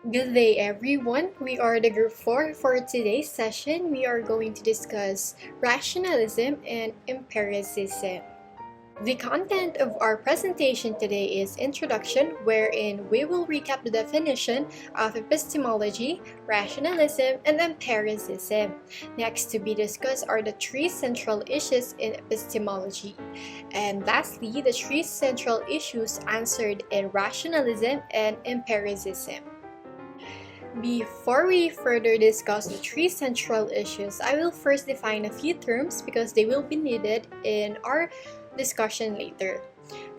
Good day, everyone. We are the group 4 for today's session. We are going to discuss rationalism and empiricism. The content of our presentation today is Introduction, wherein we will recap the definition of epistemology, rationalism, and empiricism. Next to be discussed are the three central issues in epistemology. And lastly, the three central issues answered in rationalism and empiricism. Before we further discuss the three central issues, I will first define a few terms because they will be needed in our discussion later.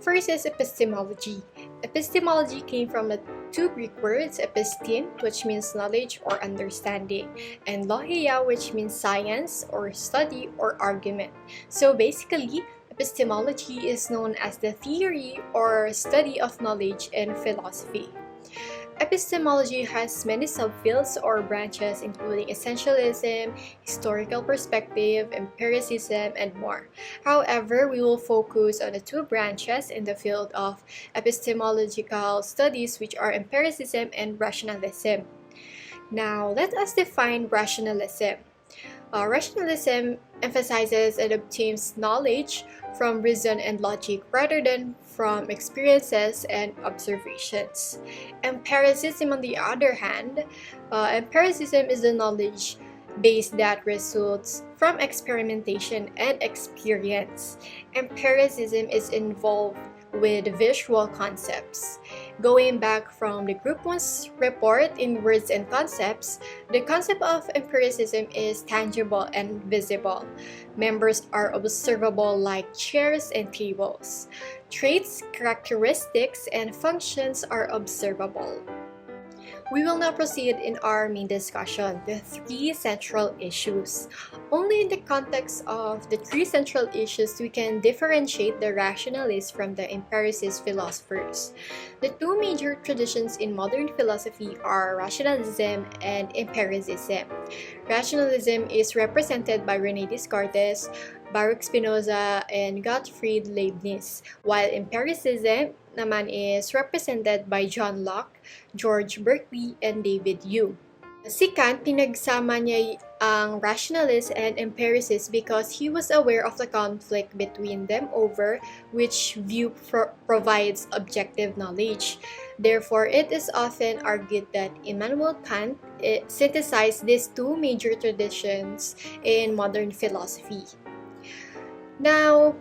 First is epistemology. Epistemology came from the two Greek words, episteme, which means knowledge or understanding, and logia, which means science or study or argument. So basically, epistemology is known as the theory or study of knowledge in philosophy. Epistemology has many subfields or branches including essentialism, historical perspective, empiricism, and more. However, we will focus on the two branches in the field of epistemological studies, which are empiricism and rationalism. Now, let us define rationalism. Rationalism emphasizes and obtains knowledge from reason and logic rather than from experiences and observations. Empiricism, on the other hand, empiricism is the knowledge base that results from experimentation and experience. Empiricism is involved with visual concepts. Going back from the Group 1's report in Words and Concepts, the concept of empiricism is tangible and visible. Members are observable like chairs and tables. Traits, characteristics, and functions are observable. We will now proceed in our main discussion, the three central issues. Only in the context of the three central issues we can differentiate the rationalists from the empiricist philosophers. The two major traditions in modern philosophy are rationalism and empiricism. Rationalism is represented by René Descartes, Baruch Spinoza, and Gottfried Leibniz, while empiricism naman is represented by John Locke, George Berkeley, and David Hume. Si Kant, pinagsama niya ang rationalist and empiricist because he was aware of the conflict between them over which view provides objective knowledge. Therefore, it is often argued that Immanuel Kant synthesized these two major traditions in modern philosophy. Now,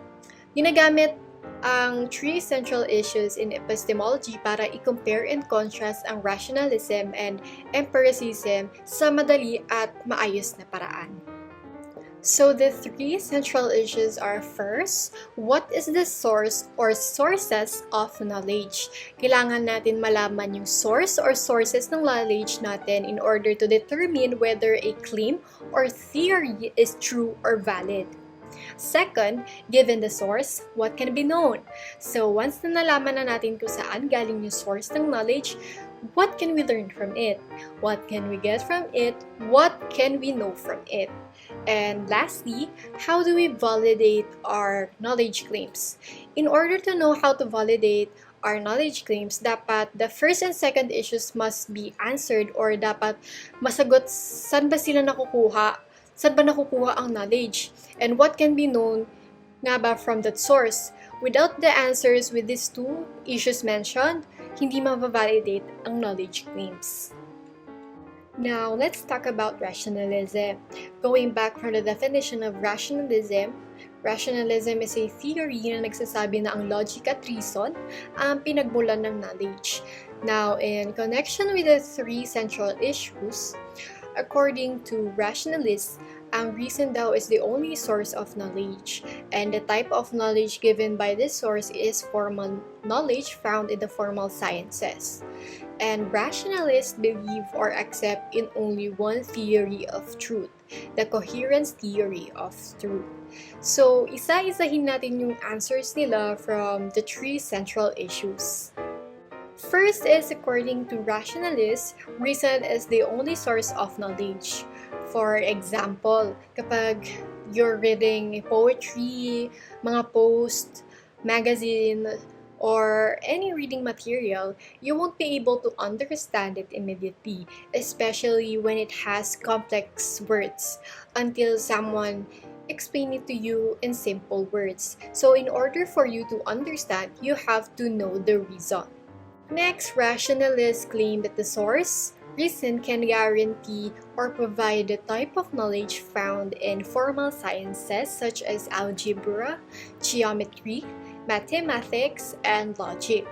ginagamit ang three central issues in epistemology para i-compare and contrast ang rationalism and empiricism sa madali at maayos na paraan. So the three central issues are first, what is the source or sources of knowledge? Kailangan natin malaman yung source or sources ng knowledge natin in order to determine whether a claim or theory is true or valid. Second, given the source, what can be known? So once na nalaman na natin kung saan galing yung source ng knowledge, what can we learn from it? What can we get from it? What can we know from it? And lastly, how do we validate our knowledge claims? In order to know how to validate our knowledge claims, dapat the first and second issues must be answered or dapat masagot saan ba sila nakukuha? Saan ba nakukuha ang knowledge? And what can be known nga ba from that source? Without the answers with these two issues mentioned, hindi ma-validate ang knowledge claims. Now, let's talk about rationalism. Going back from the definition of rationalism, rationalism is a theory na nagsasabi na ang logic at reason ang pinagmulan ng knowledge. Now, in connection with the three central issues, according to rationalists, ang reason daw is the only source of knowledge, and the type of knowledge given by this source is formal knowledge found in the formal sciences. And rationalists believe or accept in only one theory of truth, the coherence theory of truth. So, isa-isahin natin yung answers nila from the three central issues. First is, according to rationalists, reason is the only source of knowledge. For example, kapag you're reading poetry, mga post, magazine, or any reading material, you won't be able to understand it immediately, especially when it has complex words, until someone explain it to you in simple words. So in order for you to understand, you have to know the reason. Next, rationalists claim that the source reason can guarantee or provide the type of knowledge found in formal sciences such as algebra, geometry, mathematics, and logic.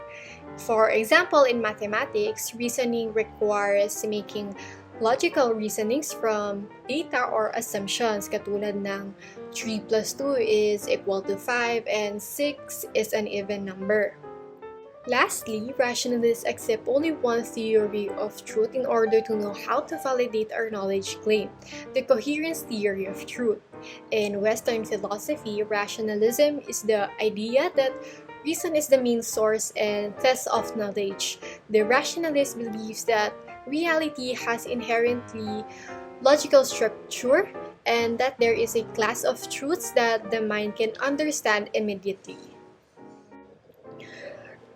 For example, in mathematics, reasoning requires making logical reasonings from data or assumptions katulad ng 3 plus 2 is equal to 5 and 6 is an even number. Lastly, rationalists accept only one theory of truth in order to know how to validate our knowledge claim, the coherence theory of truth. In Western philosophy, rationalism is the idea that reason is the main source and test of knowledge. The rationalist believes that reality has inherently logical structure and that there is a class of truths that the mind can understand immediately.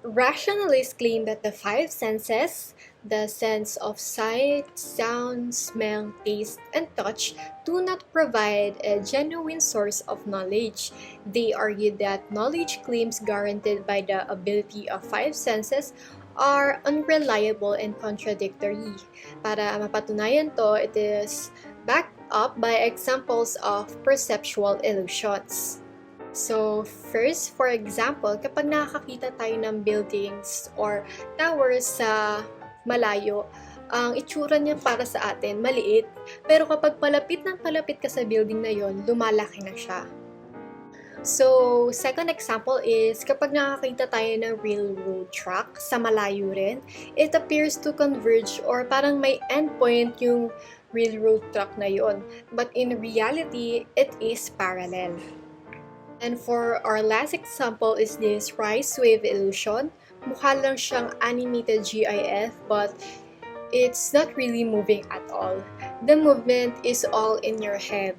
Rationalists claim that the five senses, the sense of sight, sound, smell, taste, and touch, do not provide a genuine source of knowledge. They argue that knowledge claims guaranteed by the ability of five senses are unreliable and contradictory. Para mapatunayan to, it is backed up by examples of perceptual illusions. So, first, for example, kapag nakakakita tayo ng buildings or towers sa malayo, ang itsura niya para sa atin, maliit. Pero kapag palapit ng palapit ka sa building na yon, lumalaki na siya. So, second example is kapag nakakita tayo ng railroad track sa malayo rin, it appears to converge or parang may endpoint yung railroad track na yon. But in reality, it is parallel. And for our last example is this rice wave illusion. Mukha lang siyang animated GIF but it's not really moving at all. The movement is all in your head.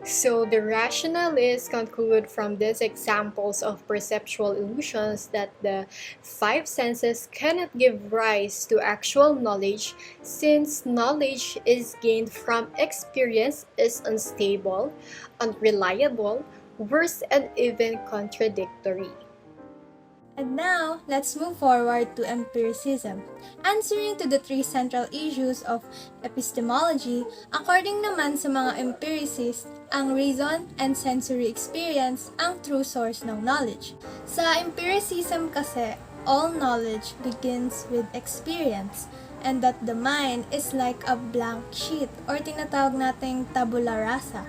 So the rationalists conclude from these examples of perceptual illusions that the five senses cannot give rise to actual knowledge since knowledge is gained from experience is unstable, unreliable, worse and even contradictory. And now, let's move forward to empiricism. Answering to the three central issues of epistemology, according naman sa mga empiricists, ang reason and sensory experience ang true source ng knowledge. Sa empiricism kasi, all knowledge begins with experience, and that the mind is like a blank sheet or tinatawag nating tabula rasa,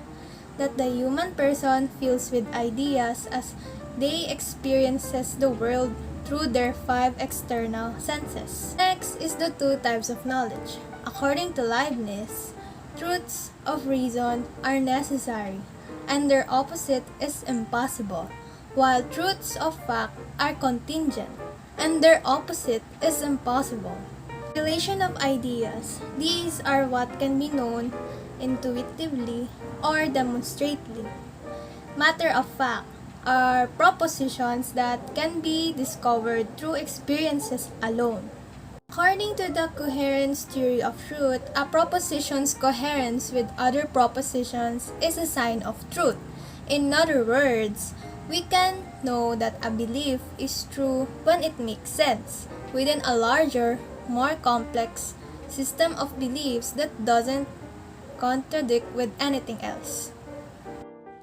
that the human person fills with ideas as they experiences the world through their five external senses. Next is the two types of knowledge. According to Leibniz, truths of reason are necessary, and their opposite is impossible, while truths of fact are contingent, and their opposite is impossible. Relation of ideas, these are what can be known intuitively or demonstratively. Matter of fact are propositions that can be discovered through experiences alone. According to the coherence theory of truth, a proposition's coherence with other propositions is a sign of truth. In other words, we can know that a belief is true when it makes sense within a larger, more complex system of beliefs that doesn't contradict with anything else.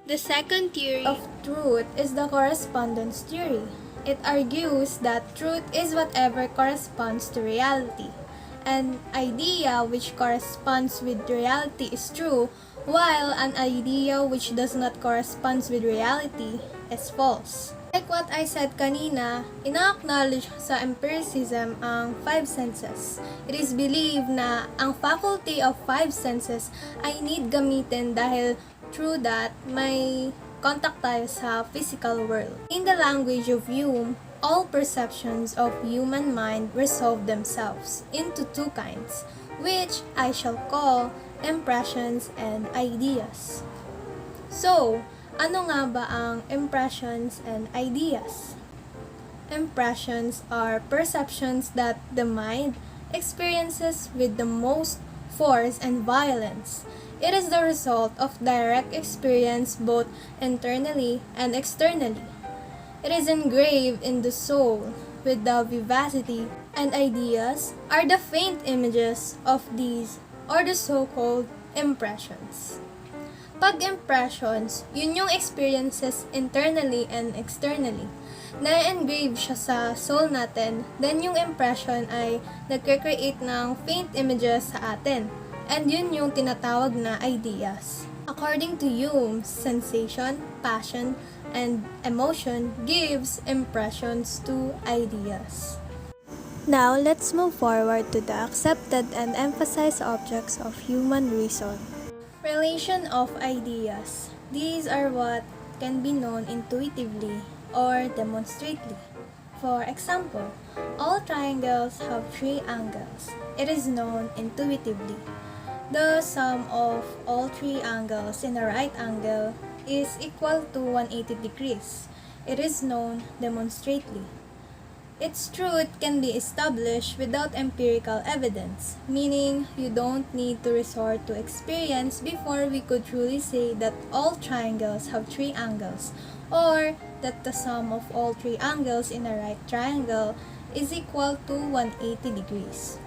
The second theory of truth is the correspondence theory. It argues that truth is whatever corresponds to reality. An idea which corresponds with reality is true, while an idea which does not correspond with reality is false. Like what I said kanina, ina-acknowledge sa empiricism ang five senses. It is believed na ang faculty of five senses ay need gamitin dahil through that may contact tayo sa physical world. In the language of Hume, all perceptions of human mind resolve themselves into two kinds, which I shall call impressions and ideas. So, ano nga ba ang impressions and ideas? impressions are perceptions that the mind experiences with the most force and violence. It is the result of direct experience both internally and externally. It is engraved in the soul with the vivacity, and ideas are the faint images of these or the so-called impressions. Pag impressions, yun yung experiences internally and externally. Na-engrave siya sa soul natin, then yung impression ay nagkre-create ng faint images sa atin. And yun yung tinatawag na ideas. According to Hume, sensation, passion, and emotion gives impressions to ideas. Now, let's move forward to the accepted and emphasized objects of human reason. Relation of ideas. These are what can be known intuitively or demonstrably. For example, all triangles have 3 angles. It is known intuitively. The sum of all 3 angles in a right angle is equal to 180 degrees. It is known demonstrably. Its truth can be established without empirical evidence, meaning you don't need to resort to experience before we could truly say that all triangles have 3 angles, or that the sum of all 3 angles in a right triangle is equal to 180 degrees.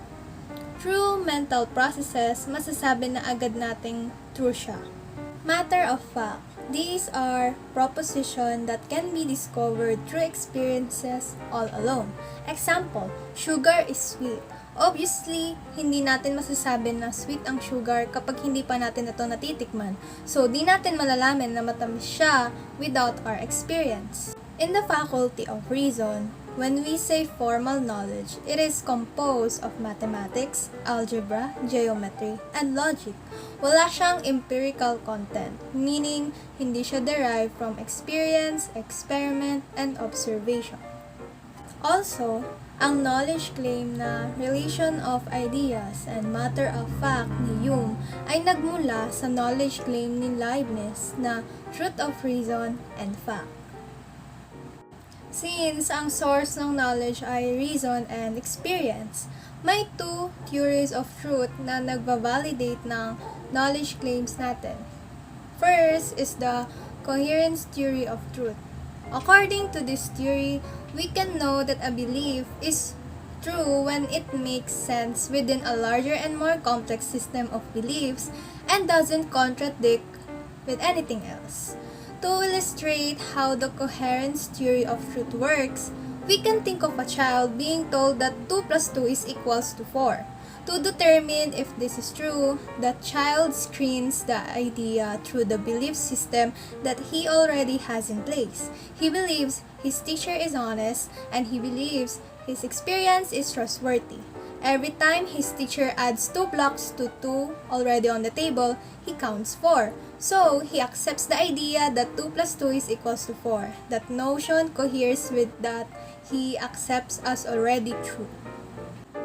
Through mental processes, masasabi na agad nating true siya. Matter of fact. These are propositions that can be discovered through experiences all alone. Example, sugar is sweet. Obviously, hindi natin masasabi na sweet ang sugar kapag hindi pa natin ito natitikman. So, di natin malalaman na matamis siya without our experience. In the faculty of reason, when we say formal knowledge, it is composed of mathematics, algebra, geometry, and logic. Wala siyang empirical content, meaning hindi siya derived from experience, experiment, and observation. Also, ang knowledge claim na relation of ideas and matter of fact ni Hume ay nagmula sa knowledge claim ni Leibniz na truth of reason and fact. Since ang source ng knowledge ay reason and experience, may 2 theories of truth na nagbabalidate ng knowledge claims natin. First is the coherence theory of truth. According to this theory, we can know that a belief is true when it makes sense within a larger and more complex system of beliefs and doesn't contradict with anything else. To illustrate how the coherence theory of truth works, we can think of a child being told that 2 plus 2 is equals to 4. To determine if this is true, the child screens the idea through the belief system that he already has in place. He believes his teacher is honest, and he believes his experience is trustworthy. Every time his teacher adds 2 blocks to 2 already on the table, he counts 4. So, he accepts the idea that 2 plus 2 is equals to 4. That notion coheres with that he accepts as already true.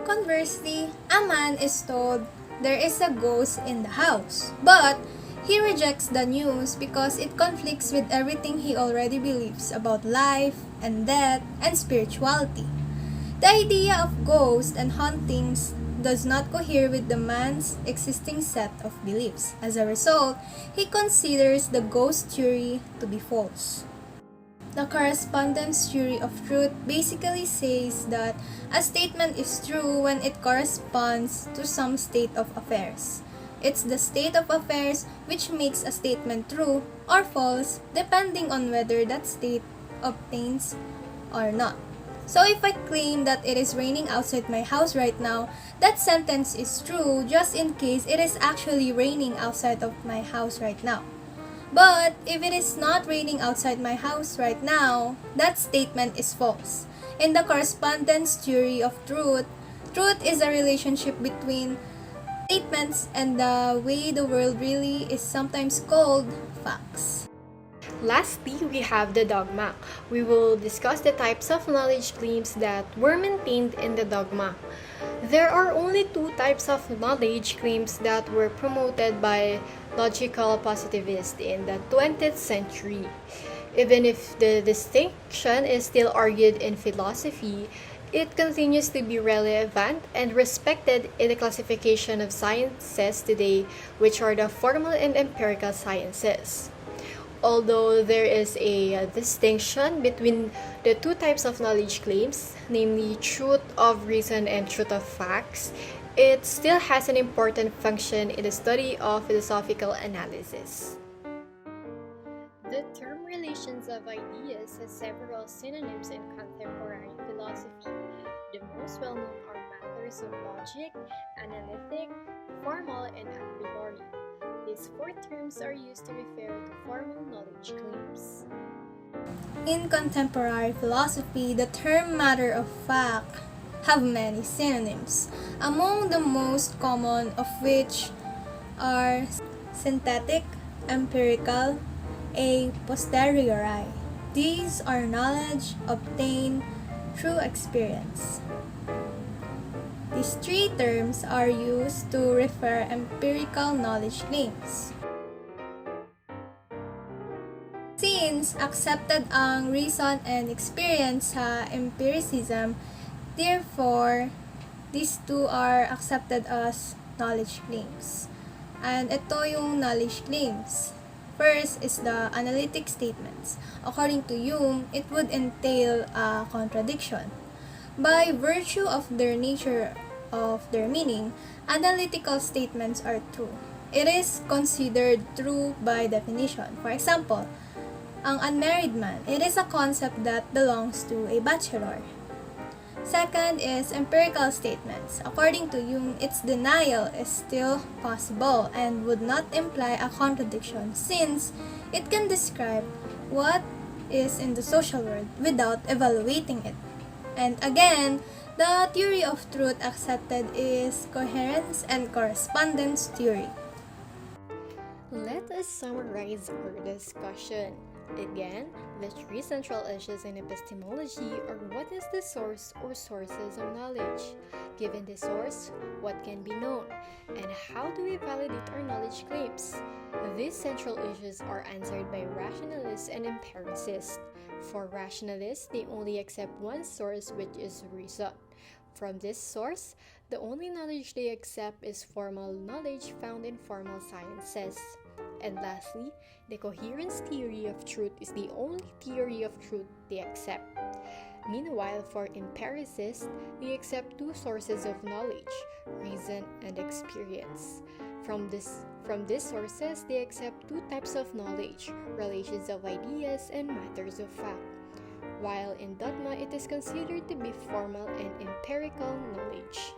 Conversely, a man is told there is a ghost in the house, but he rejects the news because it conflicts with everything he already believes about life and death and spirituality. The idea of ghosts and hauntings does not cohere with the man's existing set of beliefs. As a result, he considers the ghost theory to be false. The correspondence theory of truth basically says that a statement is true when it corresponds to some state of affairs. It's the state of affairs which makes a statement true or false depending on whether that state obtains or not. So if I claim that it is raining outside my house right now, that sentence is true just in case it is actually raining outside of my house right now. But if it is not raining outside my house right now, that statement is false. In the correspondence theory of truth, truth is a relationship between statements and the way the world really is sometimes called facts. Lastly, we have the dogma. We will discuss the types of knowledge claims that were maintained in the dogma. There are only 2 types of knowledge claims that were promoted by logical positivists in the 20th century. Even if the distinction is still argued in philosophy, it continues to be relevant and respected in the classification of sciences today, which are the formal and empirical sciences. Although there is a distinction between the two types of knowledge claims, namely truth of reason and truth of facts, it still has an important function in the study of philosophical analysis. The term relations of ideas has several synonyms in contemporary philosophy. The most well-known are matters of logic, analytic, formal, and a priori. These four terms are used to refer to formal knowledge claims. In contemporary philosophy, the term matter of fact have many synonyms, among the most common of which are synthetic, empirical, a posteriori. These are knowledge obtained through experience. These three terms are used to refer empirical knowledge claims. Since accepted ang reason and experience sa empiricism, therefore, these two are accepted as knowledge claims. And ito yung knowledge claims. First is the analytic statements. According to Hume, it would entail a contradiction. By virtue of their nature of their meaning, analytical statements are true. It is considered true by definition. For example, ang unmarried man, it is a concept that belongs to a bachelor. Second is empirical statements. According to Hume, its denial is still possible and would not imply a contradiction since it can describe what is in the social world without evaluating it. And again, the theory of truth accepted is coherence and correspondence theory. Let us summarize our discussion. Again, the three central issues in epistemology are what is the source or sources of knowledge, given the source, what can be known, and how do we validate our knowledge claims. These central issues are answered by rationalists and empiricists. For rationalists, they only accept one source, which is reason. From this source, the only knowledge they accept is formal knowledge found in formal sciences. And lastly, the coherence theory of truth is the only theory of truth they accept. Meanwhile, for empiricists, they accept two sources of knowledge, reason and experience. From these sources, they accept two types of knowledge, relations of ideas and matters of fact. While in dogma, it is considered to be formal and empirical knowledge.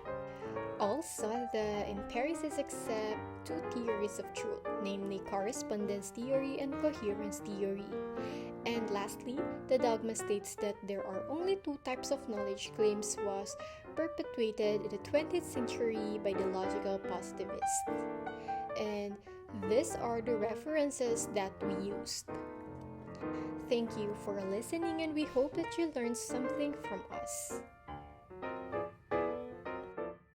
Also, the empiricists accept two theories of truth, namely correspondence theory and coherence theory. And lastly, the dogma states that there are only two types of knowledge claims was perpetuated in the 20th century by the logical positivists. And these are the references that we used. Thank you for listening, and we hope that you learned something from us.